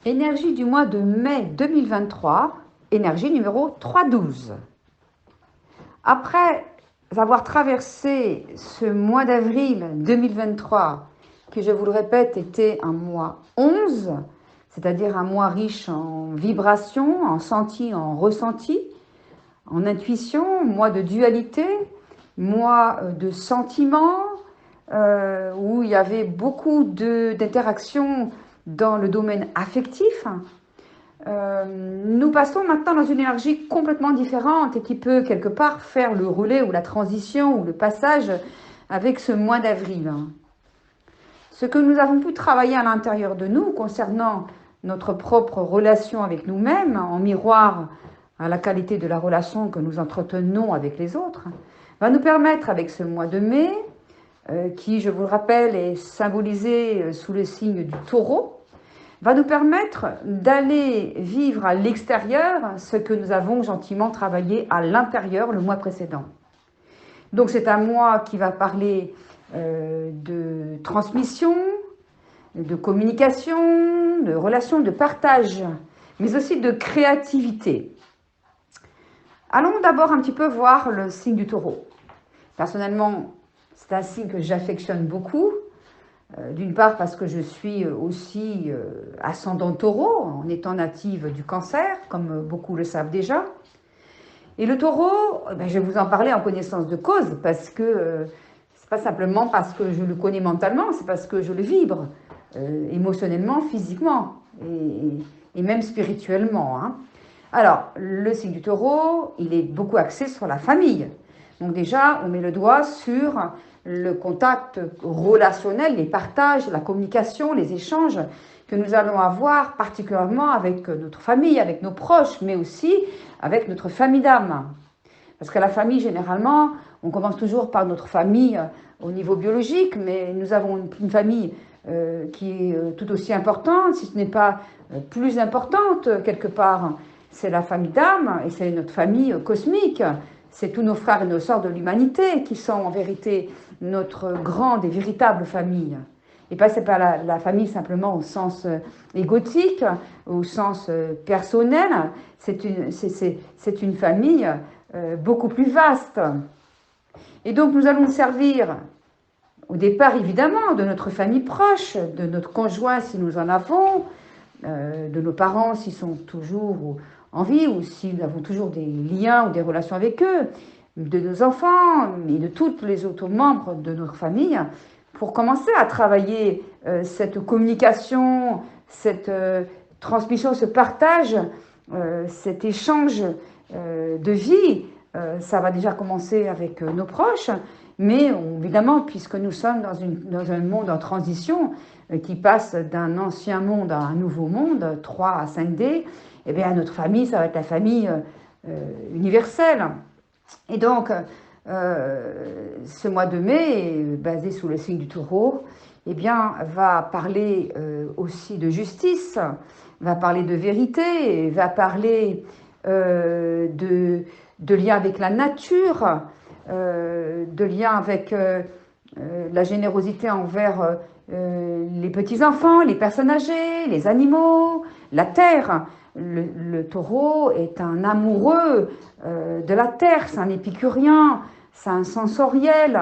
Énergie du mois de mai 2023, énergie numéro 312. Après avoir traversé ce mois d'avril 2023, qui je vous le répète était un mois 11, c'est-à-dire un mois riche en vibrations, en senti, en ressenti, en intuition, mois de dualité, mois de sentiments, où il y avait beaucoup d'interactions dans le domaine affectif. Nous passons maintenant dans une énergie complètement différente et qui peut quelque part faire le relais ou la transition ou le passage avec ce mois d'avril. Ce que nous avons pu travailler à l'intérieur de nous concernant notre propre relation avec nous-mêmes, en miroir à la qualité de la relation que nous entretenons avec les autres, va nous permettre avec ce mois de mai, qui, je vous le rappelle, est symbolisé sous le signe du taureau, va nous permettre d'aller vivre à l'extérieur ce que nous avons gentiment travaillé à l'intérieur le mois précédent. Donc c'est un mois qui va parler de transmission, de communication, de relations, de partage, mais aussi de créativité. Allons d'abord un petit peu voir le signe du taureau. Personnellement, c'est un signe que j'affectionne beaucoup. D'une part parce que je suis aussi ascendant taureau, en étant native du cancer, comme beaucoup le savent déjà. Et le taureau, je vais vous en parler en connaissance de cause, parce que c'est pas simplement parce que je le connais mentalement, c'est parce que je le vibre, émotionnellement, physiquement, et même spirituellement. Hein. Alors, le signe du taureau, il est beaucoup axé sur la famille. Donc déjà, on met le doigt sur le contact relationnel, les partages, la communication, les échanges que nous allons avoir particulièrement avec notre famille, avec nos proches, mais aussi avec notre famille d'âme. Parce que la famille, généralement, on commence toujours par notre famille au niveau biologique, mais nous avons une famille qui est tout aussi importante, si ce n'est pas plus importante quelque part. C'est la famille d'âme et c'est notre famille cosmique. C'est tous nos frères et nos sœurs de l'humanité qui sont en vérité notre grande et véritable famille. Et pas c'est pas la famille simplement au sens égotique, au sens personnel. C'est une famille beaucoup plus vaste. Et donc nous allons servir au départ évidemment de notre famille proche, de notre conjoint si nous en avons, de nos parents s'ils sont toujours en vie ou si nous avons toujours des liens ou des relations avec eux, de nos enfants et de tous les autres membres de notre famille, pour commencer à travailler cette communication, cette transmission, ce partage, cet échange de vie. Ça va déjà commencer avec nos proches, mais évidemment, puisque nous sommes dans un monde en transition, qui passe d'un ancien monde à un nouveau monde, 3 à 5D, eh bien, notre famille, ça va être la famille universelle. Et donc, ce mois de mai, basé sous le signe du taureau, eh bien, va parler aussi de va parler de vérité, va parler de lien avec la nature, de lien avec la générosité envers les petits-enfants, les personnes âgées, les animaux, la terre. Le taureau est un amoureux de la terre, c'est un épicurien, c'est un sensoriel.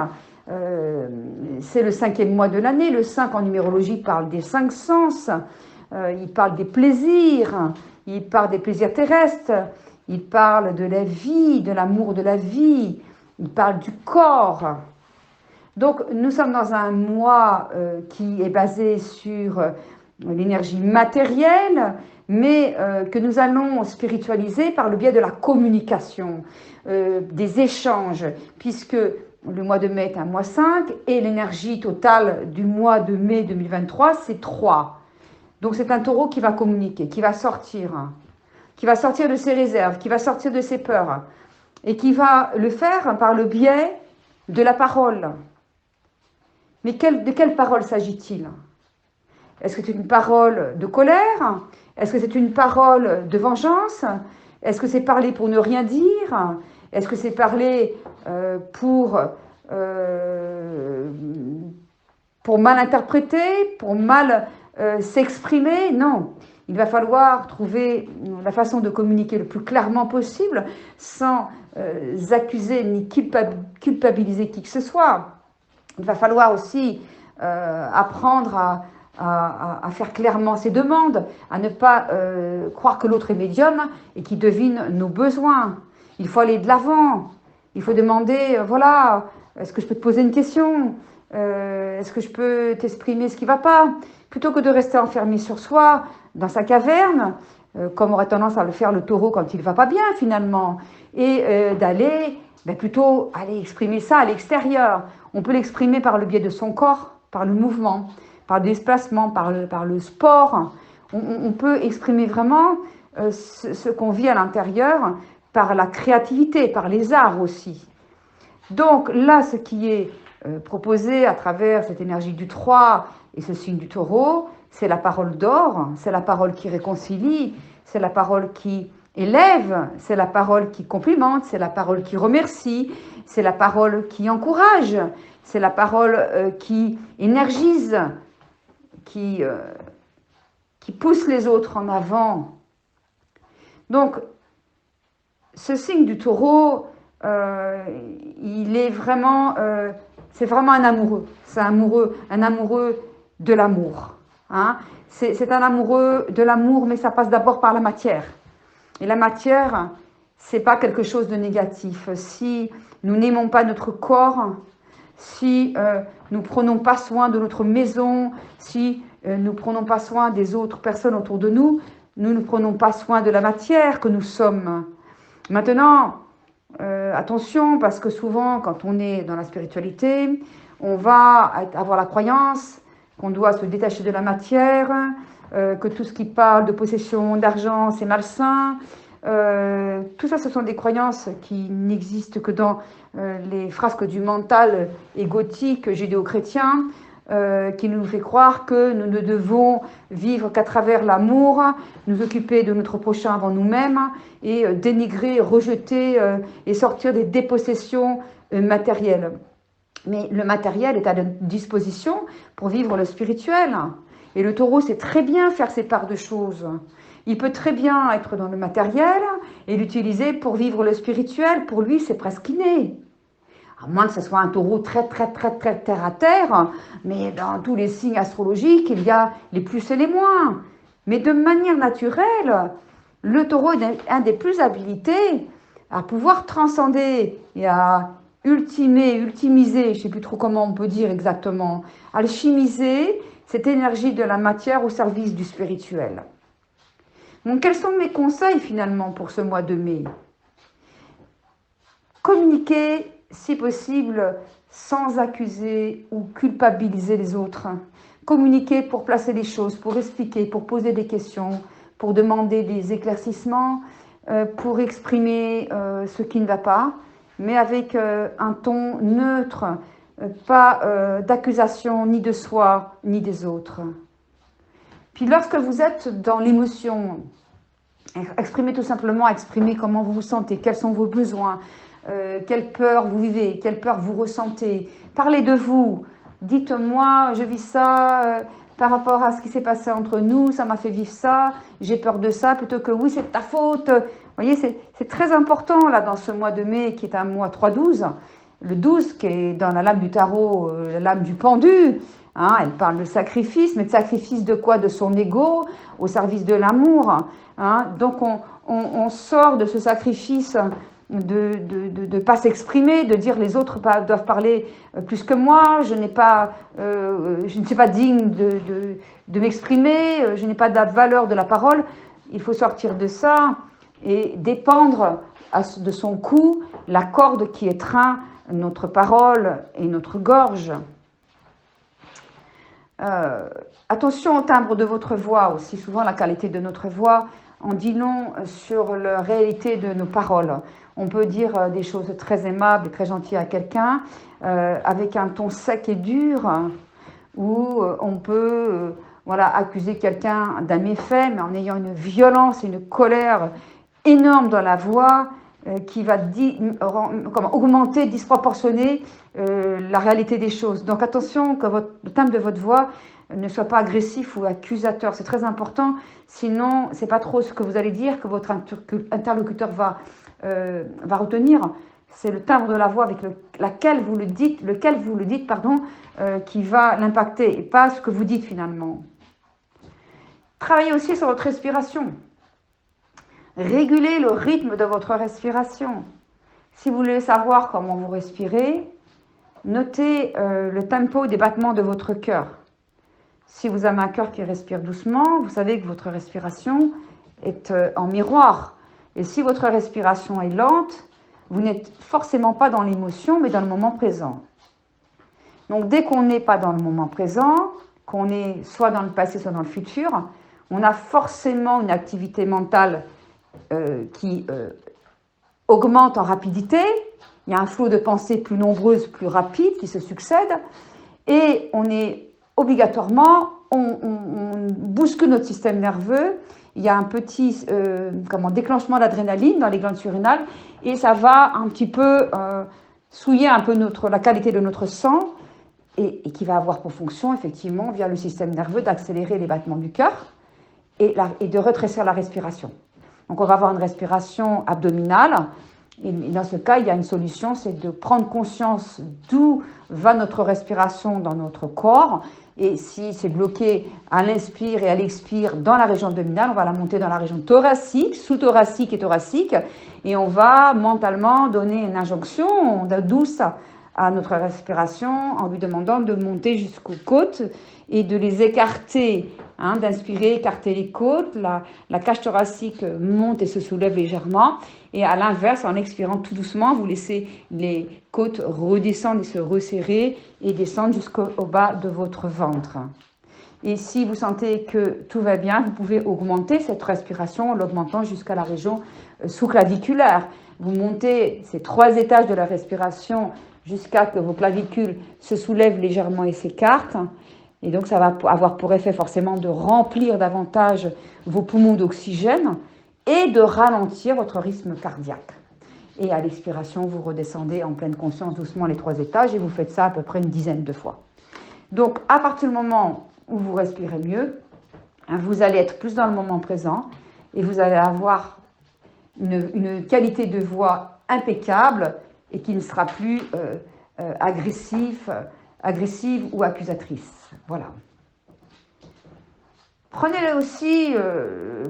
C'est le 5e mois de l'année. Le 5 en numérologie parle des 5 sens. Il parle des plaisirs. Il parle des plaisirs terrestres. Il parle de la vie, de l'amour de la vie. Il parle du corps. Donc, nous sommes dans un mois qui est basé sur l'énergie matérielle, mais que nous allons spiritualiser par le biais de la communication, des échanges, puisque le mois de mai est un mois 5 et l'énergie totale du mois de mai 2023, c'est 3. Donc, c'est un taureau qui va communiquer, qui va sortir de ses réserves, qui va sortir de ses peurs, et qui va le faire par le biais de la parole. Mais de quelle parole s'agit-il? Est-ce que c'est une parole de colère? Est-ce que c'est une parole de vengeance? Est-ce que c'est parler pour ne rien dire? Est-ce que c'est parler pour mal interpréter, pour mal s'exprimer? Non. Il va falloir trouver la façon de communiquer le plus clairement possible sans accuser ni culpabiliser qui que ce soit. Il va falloir aussi apprendre à faire clairement ses demandes, à ne pas croire que l'autre est médium et qu'il devine nos besoins. Il faut aller de l'avant. Il faut demander, voilà, est-ce que je peux te poser une question? Est-ce que je peux t'exprimer ce qui ne va pas? Plutôt que de rester enfermé sur soi, dans sa caverne, comme aurait tendance à le faire le taureau quand il ne va pas bien finalement, et d'aller plutôt aller exprimer ça à l'extérieur. On peut l'exprimer par le biais de son corps, par le mouvement, par le déplacement, par le sport. On peut exprimer vraiment ce qu'on vit à l'intérieur par la créativité, par les arts aussi. Donc là, ce qui est proposé à travers cette énergie du 3 et ce signe du taureau, c'est la parole d'or, c'est la parole qui réconcilie, c'est la parole qui élève, c'est la parole qui complimente, c'est la parole qui remercie, c'est la parole qui encourage, c'est la parole qui énergise, qui pousse les autres en avant. Donc, ce signe du taureau, il est vraiment, c'est vraiment un amoureux. C'est un amoureux de l'amour. Hein. C'est un amoureux de l'amour, mais ça passe d'abord par la matière. Et la matière, c'est pas quelque chose de négatif. Si nous n'aimons pas notre corps, si nous prenons pas soin de notre maison, si nous prenons pas soin des autres personnes autour de nous, nous ne prenons pas soin de la matière que nous sommes. Maintenant, attention, parce que souvent, quand on est dans la spiritualité, on va avoir la croyance qu'on doit se détacher de la matière, que tout ce qui parle de possession, d'argent, c'est malsain. Tout ça, ce sont des croyances qui n'existent que dans les frasques du mental égotique judéo-chrétien, qui nous fait croire que nous ne devons vivre qu'à travers l'amour, nous occuper de notre prochain avant nous-mêmes et dénigrer, rejeter et sortir des dépossessions matérielles. Mais le matériel est à notre disposition pour vivre le spirituel. Et le taureau sait très bien faire ses parts de choses. Il peut très bien être dans le matériel et l'utiliser pour vivre le spirituel. Pour lui, c'est presque inné. À moins que ce soit un taureau très terre à terre, mais dans tous les signes astrologiques, il y a les plus et les moins. Mais de manière naturelle, le taureau est un des plus habilités à pouvoir transcender et à ultimiser, je ne sais plus trop comment on peut dire exactement, alchimiser cette énergie de la matière au service du spirituel. Donc, quels sont mes conseils finalement pour ce mois de mai? Communiquer, si possible, sans accuser ou culpabiliser les autres. Communiquer pour placer les choses, pour expliquer, pour poser des questions, pour demander des éclaircissements, pour exprimer ce qui ne va pas, mais avec un ton neutre, pas d'accusation ni de soi ni des autres. Puis lorsque vous êtes dans l'émotion, exprimez tout simplement, exprimez comment vous vous sentez, quels sont vos besoins, quelle peur vous vivez, quelle peur vous ressentez. Parlez de vous, dites-moi, je vis ça par rapport à ce qui s'est passé entre nous, ça m'a fait vivre ça, j'ai peur de ça, plutôt que oui, c'est de ta faute. Vous voyez, c'est très important là dans ce mois de mai qui est un mois 3-12. Le 12 qui est dans la lame du tarot, la lame du pendu. Hein, elle parle de sacrifice, mais de sacrifice de quoi? De son ego, au service de l'amour. Hein. Donc on sort de ce sacrifice de ne pas s'exprimer, de dire les autres doivent parler plus que moi, je ne suis pas digne de m'exprimer, je n'ai pas de la valeur de la parole. Il faut sortir de ça et dépendre de son cou la corde qui étreint notre parole et notre gorge. Attention au timbre de votre voix aussi. Souvent, la qualité de notre voix en dit long sur la réalité de nos paroles. On peut dire des choses très aimables et très gentilles à quelqu'un avec un ton sec et dur, ou on peut accuser quelqu'un d'un méfait, mais en ayant une violence et une colère énorme dans la voix qui va augmenter, disproportionner la réalité des choses. Donc attention que le timbre de votre voix ne soit pas agressif ou accusateur. C'est très important, sinon, c'est pas trop ce que vous allez dire que votre interlocuteur va retenir. C'est le timbre de la voix avec lequel vous le dites, qui va l'impacter, et pas ce que vous dites finalement. Travaillez aussi sur votre respiration. Régulez le rythme de votre respiration. Si vous voulez savoir comment vous respirez, notez le tempo des battements de votre cœur. Si vous avez un cœur qui respire doucement, vous savez que votre respiration est en miroir. Et si votre respiration est lente, vous n'êtes forcément pas dans l'émotion, mais dans le moment présent. Donc, dès qu'on n'est pas dans le moment présent, qu'on est soit dans le passé, soit dans le futur, on a forcément une activité mentale qui augmente en rapidité. Il y a un flot de pensées plus nombreuses, plus rapides qui se succèdent. Et on est obligatoirement, on bouscule notre système nerveux. Il y a un petit déclenchement d'adrénaline dans les glandes surrénales et ça va un petit peu souiller un peu la qualité de notre sang et qui va avoir pour fonction, effectivement, via le système nerveux, d'accélérer les battements du cœur et de rétrécir la respiration. Donc, on va avoir une respiration abdominale. Et dans ce cas, il y a une solution, c'est de prendre conscience d'où va notre respiration dans notre corps. Et si c'est bloqué à l'inspire et à l'expire dans la région abdominale, on va la monter dans la région thoracique, sous-thoracique et thoracique. Et on va mentalement donner une injonction douce à notre respiration en lui demandant de monter jusqu'aux côtes et de les écarter, d'inspirer, écarter les côtes. La cage thoracique monte et se soulève légèrement. Et à l'inverse, en expirant tout doucement, vous laissez les côtes redescendre et se resserrer et descendre jusqu'au bas de votre ventre. Et si vous sentez que tout va bien, vous pouvez augmenter cette respiration en l'augmentant jusqu'à la région sous-claviculaire. Vous montez ces 3 étages de la respiration jusqu'à que vos clavicules se soulèvent légèrement et s'écartent. Et donc, ça va avoir pour effet forcément de remplir davantage vos poumons d'oxygène et de ralentir votre rythme cardiaque. Et à l'expiration, vous redescendez en pleine conscience doucement les 3 étages et vous faites ça à peu près une dizaine de fois. Donc, à partir du moment où vous respirez mieux, vous allez être plus dans le moment présent et vous allez avoir une qualité de voix impeccable et qui ne sera plus agressive ou accusatrice. Voilà. Prenez aussi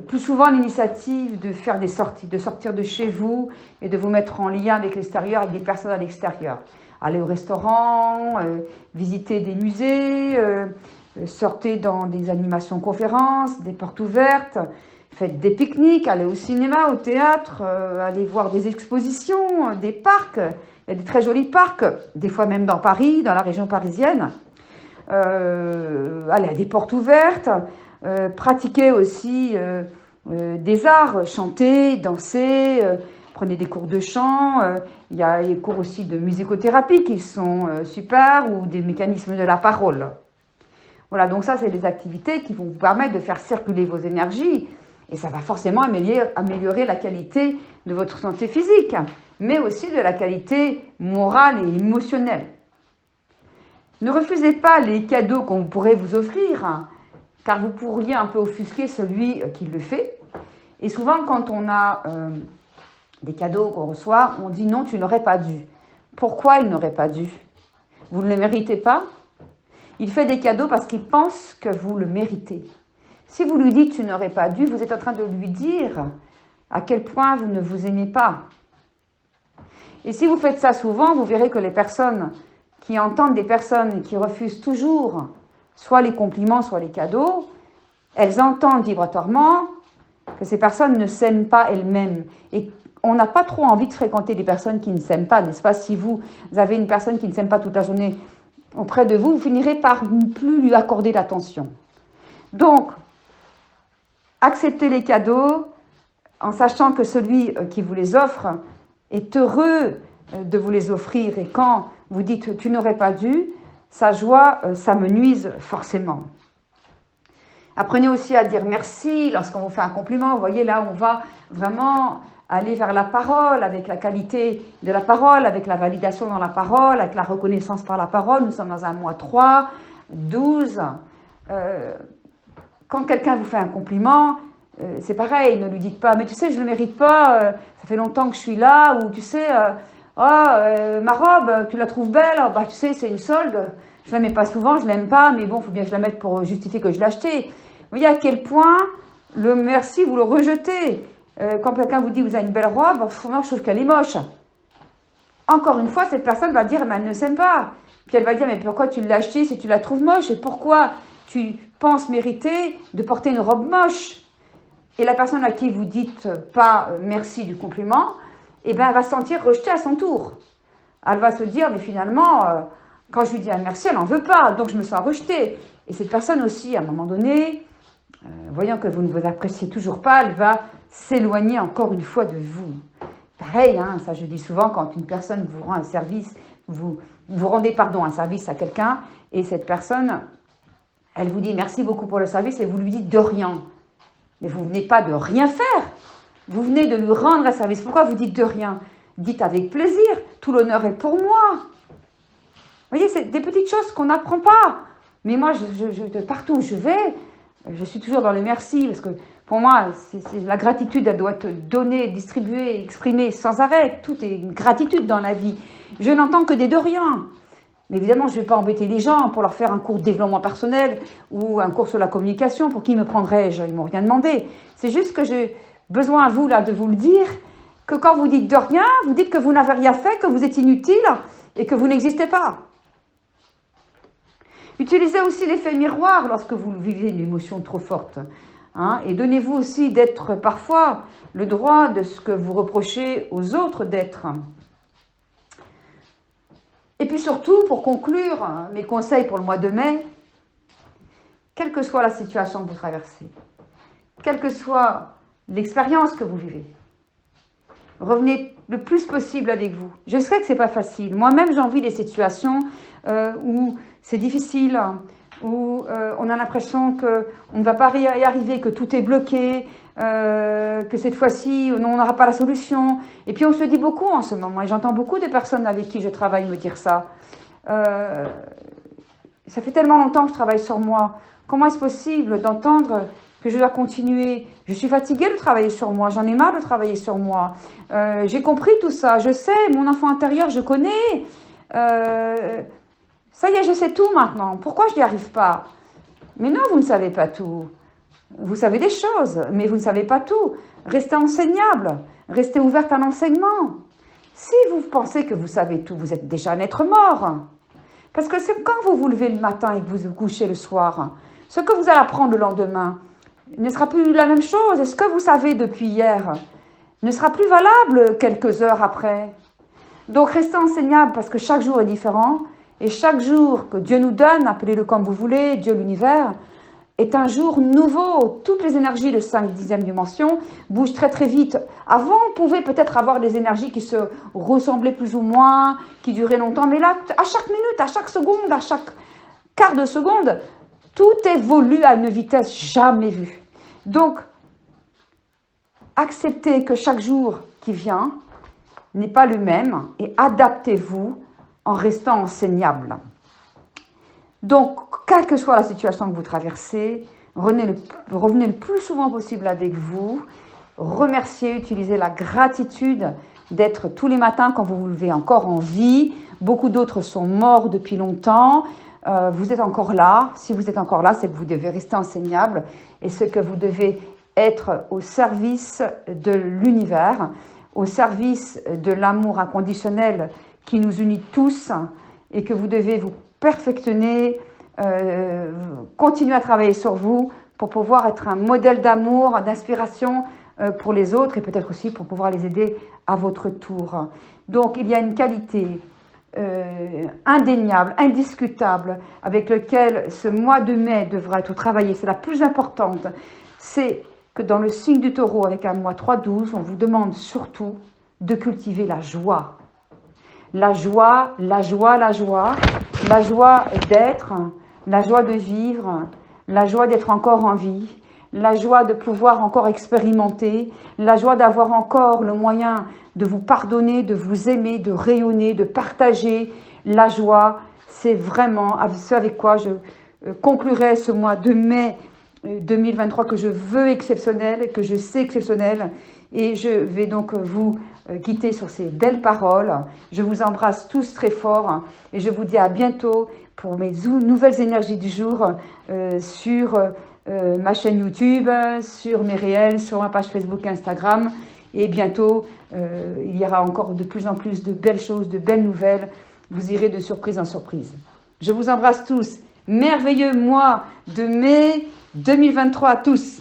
plus souvent l'initiative de faire des sorties, de sortir de chez vous et de vous mettre en lien avec l'extérieur, avec des personnes à l'extérieur. Allez au restaurant, visiter des musées, sortez dans des animations conférences, des portes ouvertes, faites des pique-niques, allez au cinéma, au théâtre, allez voir des expositions, des parcs. Il y a des très jolis parcs, des fois même dans Paris, dans la région parisienne. Allez à des portes ouvertes. Pratiquez aussi des arts, chanter, danser, prenez des cours de chant, il y a les cours aussi de musicothérapie qui sont super, ou des mécanismes de la parole. Voilà, donc ça c'est des activités qui vont vous permettre de faire circuler vos énergies et ça va forcément améliorer la qualité de votre santé physique, mais aussi de la qualité morale et émotionnelle. Ne refusez pas les cadeaux qu'on pourrait vous offrir, car vous pourriez un peu offusquer celui qui le fait. Et souvent, quand on a des cadeaux qu'on reçoit, on dit non, tu n'aurais pas dû. Pourquoi il n'aurait pas dû? Vous ne le méritez pas? Il fait des cadeaux parce qu'il pense que vous le méritez. Si vous lui dites tu n'aurais pas dû, vous êtes en train de lui dire à quel point vous ne vous aimez pas. Et si vous faites ça souvent, vous verrez que les personnes qui entendent des personnes qui refusent toujours soit les compliments, soit les cadeaux, elles entendent vibratoirement que ces personnes ne s'aiment pas elles-mêmes. Et on n'a pas trop envie de fréquenter des personnes qui ne s'aiment pas, n'est-ce pas? Si vous avez une personne qui ne s'aime pas toute la journée auprès de vous, vous finirez par ne plus lui accorder d'attention. Donc, acceptez les cadeaux en sachant que celui qui vous les offre est heureux de vous les offrir. Et quand vous dites « tu n'aurais pas dû », sa joie, ça me nuise forcément. Apprenez aussi à dire merci lorsqu'on vous fait un compliment. Vous voyez, là, on va vraiment aller vers la parole, avec la qualité de la parole, avec la validation dans la parole, avec la reconnaissance par la parole. Nous sommes dans un mois 3, 12. Quand quelqu'un vous fait un compliment, c'est pareil, ne lui dites pas « mais tu sais, je ne le mérite pas, ça fait longtemps que je suis là » ou « tu sais, ma robe, tu la trouves belle, bah, tu sais, c'est une solde, je ne la mets pas souvent, je ne l'aime pas, mais bon, il faut bien que je la mette pour justifier que je l'ai achetée. » Vous voyez à quel point le merci, vous le rejetez. Quand quelqu'un vous dit « vous avez une belle robe », moi je trouve qu'elle est moche. Encore une fois, cette personne va dire « mais elle ne s'aime pas ». Puis elle va dire « mais pourquoi tu l'as achetée si tu la trouves moche et pourquoi tu penses mériter de porter une robe moche ?» Et la personne à qui vous dites pas merci du compliment, eh ben, elle va se sentir rejetée à son tour. Elle va se dire, mais finalement, quand je lui dis un merci, elle n'en veut pas, donc je me sens rejetée. Et cette personne aussi, à un moment donné, voyant que vous ne vous appréciez toujours pas, elle va s'éloigner encore une fois de vous. Pareil, hein, ça je dis souvent, quand une personne vous rend un service, vous rendez un service à quelqu'un, et cette personne, elle vous dit merci beaucoup pour le service, et vous lui dites de rien. Mais vous ne venez pas de rien faire, vous venez de lui rendre un service. Pourquoi vous dites de rien? Dites avec plaisir, tout l'honneur est pour moi. Vous voyez, c'est des petites choses qu'on n'apprend pas. Mais moi, partout où je vais, je suis toujours dans le merci, parce que pour moi, la gratitude, elle doit être donnée, distribuée, exprimée sans arrêt. Tout est une gratitude dans la vie. Je n'entends que des de rien. Mais évidemment, je ne vais pas embêter les gens pour leur faire un cours de développement personnel ou un cours sur la communication. Pour qui me prendrais-je? Ils ne m'ont rien demandé. C'est juste que j'ai besoin à vous, là, de vous le dire, que quand vous dites de rien, vous dites que vous n'avez rien fait, que vous êtes inutile et que vous n'existez pas. Utilisez aussi l'effet miroir lorsque vous vivez une émotion trop forte. Hein, et donnez-vous aussi d'être parfois le droit de ce que vous reprochez aux autres d'être. Et puis surtout, pour conclure, mes conseils pour le mois de mai, quelle que soit la situation que vous traversez, quelle que soit l'expérience que vous vivez, revenez le plus possible avec vous. Je sais que ce n'est pas facile. Moi-même, j'envie des situations où c'est difficile, où on a l'impression qu'on ne va pas y arriver, que tout est bloqué, que cette fois-ci, on n'aura pas la solution. Et puis on se dit beaucoup en ce moment, et j'entends beaucoup de personnes avec qui je travaille me dire ça. Ça fait tellement longtemps que je travaille sur moi. Comment est-ce possible d'entendre que je dois continuer? Je suis fatiguée de travailler sur moi, j'en ai marre de travailler sur moi. J'ai compris tout ça, je sais, mon enfant intérieur, je connais. Ça y est, je sais tout maintenant. Pourquoi je n'y arrive pas? Mais non, vous ne savez pas tout. Vous savez des choses, mais vous ne savez pas tout. Restez enseignable, restez ouverte à l'enseignement. Si vous pensez que vous savez tout, vous êtes déjà un être mort. Parce que c'est quand vous vous levez le matin et que vous vous couchez le soir, ce que vous allez apprendre le lendemain ne sera plus la même chose. Et ce que vous savez depuis hier ne sera plus valable quelques heures après. Donc restez enseignable parce que chaque jour est différent. Et chaque jour que Dieu nous donne, appelez-le comme vous voulez, Dieu, l'univers, est un jour nouveau. Toutes les énergies de 5/10e dimension bougent très très vite. Avant, on pouvait peut-être avoir des énergies qui se ressemblaient plus ou moins, qui duraient longtemps. Mais là, à chaque minute, à chaque seconde, à chaque quart de seconde, tout évolue à une vitesse jamais vue. Donc, acceptez que chaque jour qui vient n'est pas le même et adaptez-vous en restant enseignable. Donc, quelle que soit la situation que vous traversez, revenez le plus souvent possible avec vous, remerciez, utilisez la gratitude d'être tous les matins quand vous vous levez encore en vie. Beaucoup d'autres sont morts depuis longtemps. Vous êtes encore là. Si vous êtes encore là, c'est que vous devez rester enseignable et c'est que vous devez être au service de l'univers, au service de l'amour inconditionnel qui nous unit tous et que vous devez vous perfectionner, continuer à travailler sur vous pour pouvoir être un modèle d'amour, d'inspiration pour les autres et peut-être aussi pour pouvoir les aider à votre tour. Donc il y a une qualité indéniable, indiscutable avec laquelle ce mois de mai devra être travaillé, c'est la plus importante, c'est que dans le signe du taureau avec un mois 3-12, on vous demande surtout de cultiver la joie. La joie, la joie, la joie, la joie d'être, la joie de vivre, la joie d'être encore en vie, la joie de pouvoir encore expérimenter, la joie d'avoir encore le moyen de vous pardonner, de vous aimer, de rayonner, de partager. La joie, c'est vraiment ce avec quoi conclurai ce mois de mai 2023 que je veux exceptionnel, que je sais exceptionnel. Et je vais donc vous quitter sur ces belles paroles. Je vous embrasse tous très fort et je vous dis à bientôt pour mes nouvelles énergies du jour sur ma chaîne YouTube, sur mes réels, sur ma page Facebook et Instagram. Et bientôt, il y aura encore de plus en plus de belles choses, de belles nouvelles. Vous irez de surprise en surprise. Je vous embrasse tous. Merveilleux mois de mai 2023 à tous.